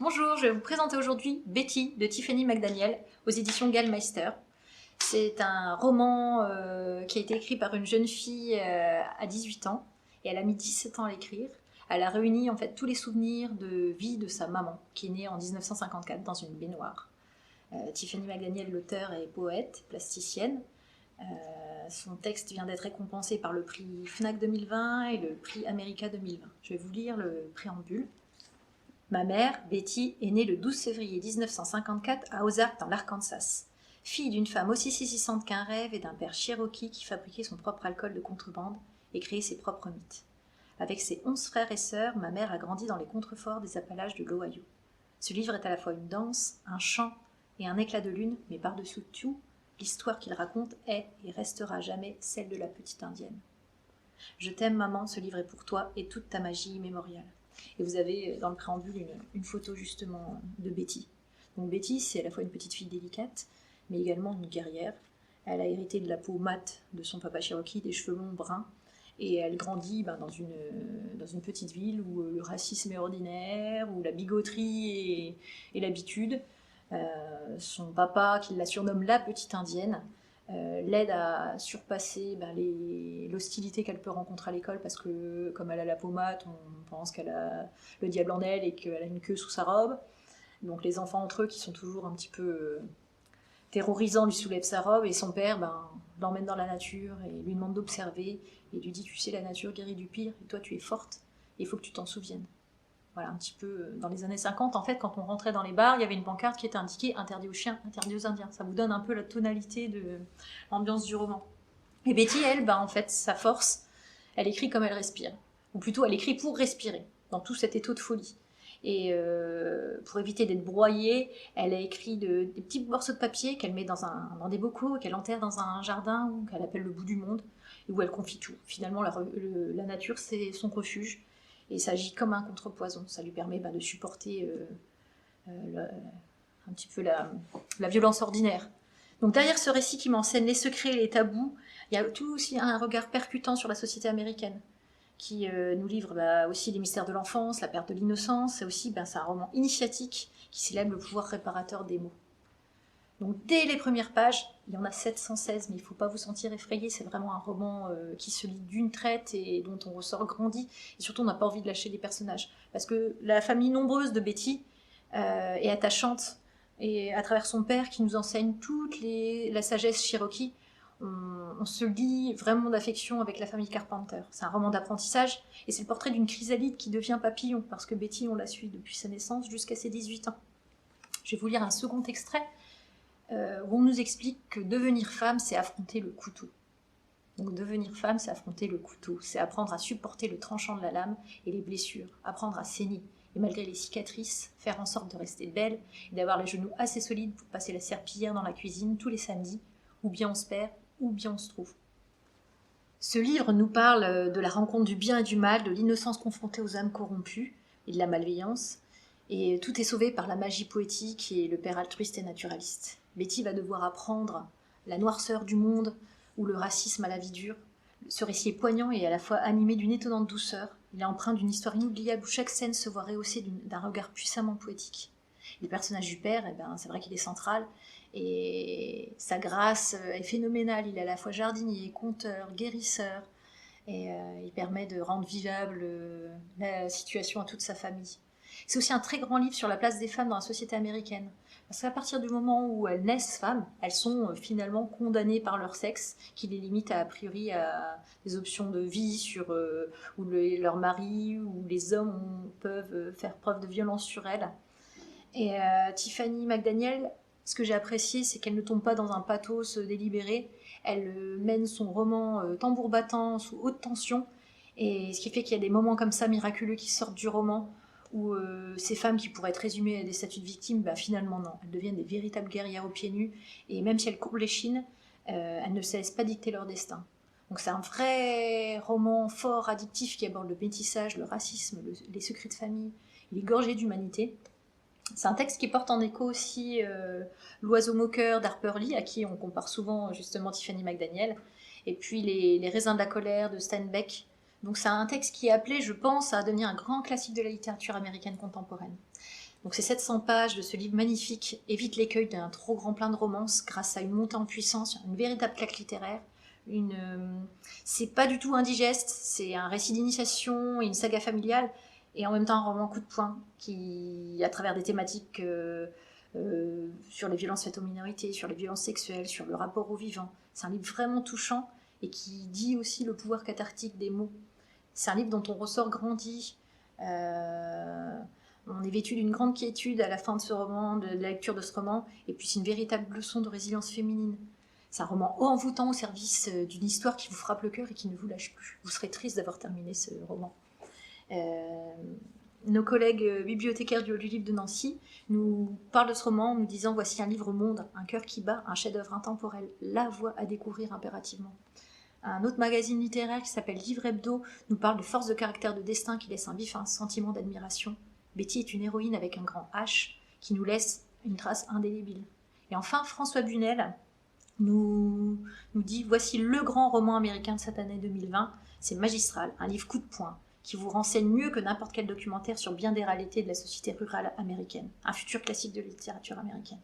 Bonjour, je vais vous présenter aujourd'hui Betty de Tiffany McDaniel aux éditions Gallmeister. C'est un roman qui a été écrit par une jeune fille à 18 ans et elle a mis 17 ans à l'écrire. Elle a réuni en fait tous les souvenirs de vie de sa maman qui est née en 1954 dans une baignoire. Tiffany McDaniel, l'auteur, est poète, plasticienne. Son texte vient d'être récompensé par le prix FNAC 2020 et le prix America 2020. Je vais vous lire le préambule. Ma mère, Betty, est née le 12 février 1954 à Ozark dans l'Arkansas. Fille d'une femme aussi saisissante qu'un rêve et d'un père cherokee qui fabriquait son propre alcool de contrebande et créait ses propres mythes. Avec ses 11 frères et sœurs, ma mère a grandi dans les contreforts des Appalaches de l'Ohio. Ce livre est à la fois une danse, un chant et un éclat de lune, mais par-dessous tout, l'histoire qu'il raconte est et restera jamais celle de la petite indienne. Je t'aime, maman, ce livre est pour toi et toute ta magie immémoriale. Et vous avez dans le préambule une photo justement de Betty. Donc Betty, c'est à la fois une petite fille délicate, mais également une guerrière. Elle a hérité de la peau mate de son papa Cherokee, des cheveux longs bruns, et elle grandit dans une petite ville où le racisme est ordinaire, où la bigoterie est l'habitude. Son papa, qui la surnomme la petite indienne, l'aide à surpasser l'hostilité qu'elle peut rencontrer à l'école parce que comme elle a la pommade, on pense qu'elle a le diable en elle et qu'elle a une queue sous sa robe. Donc les enfants entre eux qui sont toujours un petit peu terrorisants lui soulèvent sa robe et son père l'emmène dans la nature et lui demande d'observer et lui dit tu sais la nature guérit du pire et toi tu es forte et il faut que tu t'en souviennes. Voilà, un petit peu dans les années 50, en fait, quand on rentrait dans les bars, il y avait une pancarte qui était indiquée interdit aux chiens, interdit aux indiens. Ça vous donne un peu la tonalité de l'ambiance du roman. Et Betty, elle, en fait, sa force, elle écrit comme elle respire. Ou plutôt, elle écrit pour respirer, dans tout cet étau de folie. Et pour éviter d'être broyée, elle a écrit des petits morceaux de papier qu'elle met dans des bocaux, qu'elle enterre dans un jardin ou qu'elle appelle le bout du monde, et où elle confie tout. Finalement, la nature, c'est son refuge. Et ça agit comme un contrepoison. Ça lui permet de supporter un petit peu la violence ordinaire. Donc derrière ce récit qui m'enseigne les secrets et les tabous, il y a tout aussi un regard percutant sur la société américaine qui nous livre aussi les mystères de l'enfance, la perte de l'innocence, et aussi c'est un roman initiatique qui célèbre le pouvoir réparateur des mots. Donc dès les premières pages, il y en a 716, mais il ne faut pas vous sentir effrayé, c'est vraiment un roman qui se lit d'une traite et dont on ressort grandi, et surtout on n'a pas envie de lâcher les personnages, parce que la famille nombreuse de Betty est attachante, et à travers son père qui nous enseigne la sagesse Cherokee, on se lie vraiment d'affection avec la famille Carpenter. C'est un roman d'apprentissage, et c'est le portrait d'une chrysalide qui devient papillon, parce que Betty, on la suit depuis sa naissance jusqu'à ses 18 ans. Je vais vous lire un second extrait, où on nous explique que devenir femme, c'est affronter le couteau. Donc devenir femme, c'est affronter le couteau, c'est apprendre à supporter le tranchant de la lame et les blessures, apprendre à saigner, et malgré les cicatrices, faire en sorte de rester belle et d'avoir les genoux assez solides pour passer la serpillière dans la cuisine tous les samedis, ou bien on se perd, ou bien on se trouve. Ce livre nous parle de la rencontre du bien et du mal, de l'innocence confrontée aux âmes corrompues et de la malveillance, et tout est sauvé par la magie poétique et le père altruiste et naturaliste. Betty va devoir apprendre la noirceur du monde ou le racisme à la vie dure. Ce récit est poignant et à la fois animé d'une étonnante douceur. Il est empreint d'une histoire inoubliable où chaque scène se voit rehaussée d'un regard puissamment poétique. Le personnage du père, c'est vrai qu'il est central et sa grâce est phénoménale. Il est à la fois jardinier, conteur, guérisseur et il permet de rendre vivable la situation à toute sa famille. C'est aussi un très grand livre sur la place des femmes dans la société américaine. Parce qu'à partir du moment où elles naissent femmes, elles sont finalement condamnées par leur sexe, qui les limite a priori à des options de vie où leur mari ou les hommes peuvent faire preuve de violence sur elles. Et Tiffany McDaniel, ce que j'ai apprécié, c'est qu'elle ne tombe pas dans un pathos délibéré. Elle mène son roman tambour battant sous haute tension, et ce qui fait qu'il y a des moments comme ça miraculeux qui sortent du roman, où ces femmes qui pourraient être résumées à des statuts de victimes, finalement non, elles deviennent des véritables guerrières aux pieds nus, et même si elles courbent l'échine, elles ne se laissent pas dicter leur destin. Donc c'est un vrai roman fort, addictif, qui aborde le métissage, le racisme, les secrets de famille, il est gorgé d'humanité. C'est un texte qui porte en écho aussi L'oiseau moqueur d'Harper Lee, à qui on compare souvent justement Tiffany McDaniel, et puis les raisins de la colère de Steinbeck. Donc c'est un texte qui est appelé, je pense, à devenir un grand classique de la littérature américaine contemporaine. Donc ces 700 pages de ce livre magnifique évitent l'écueil d'un trop grand plein de romances grâce à une montée en puissance, une véritable claque littéraire. C'est pas du tout indigeste, c'est un récit d'initiation et une saga familiale, et en même temps un roman coup de poing qui, à travers des thématiques sur les violences faites aux minorités, sur les violences sexuelles, sur le rapport au vivant. C'est un livre vraiment touchant et qui dit aussi le pouvoir cathartique des mots. C'est un livre dont on ressort grandi. On est vêtu d'une grande quiétude à la fin de ce roman, de la lecture de ce roman, et puis c'est une véritable leçon de résilience féminine. C'est un roman haut envoûtant au service d'une histoire qui vous frappe le cœur et qui ne vous lâche plus. Vous serez triste d'avoir terminé ce roman. Nos collègues bibliothécaires du Livre de Nancy nous parlent de ce roman en nous disant « Voici un livre monde, un cœur qui bat, un chef-d'œuvre intemporel, la voie à découvrir impérativement ». Un autre magazine littéraire qui s'appelle Livre Hebdo nous parle de force de caractère de destin qui laisse un vif sentiment d'admiration. Betty est une héroïne avec un grand H qui nous laisse une trace indélébile. Et enfin, François Bunel nous dit « Voici le grand roman américain de cette année 2020, c'est Magistral, un livre coup de poing qui vous renseigne mieux que n'importe quel documentaire sur bien des réalités de la société rurale américaine, un futur classique de littérature américaine. »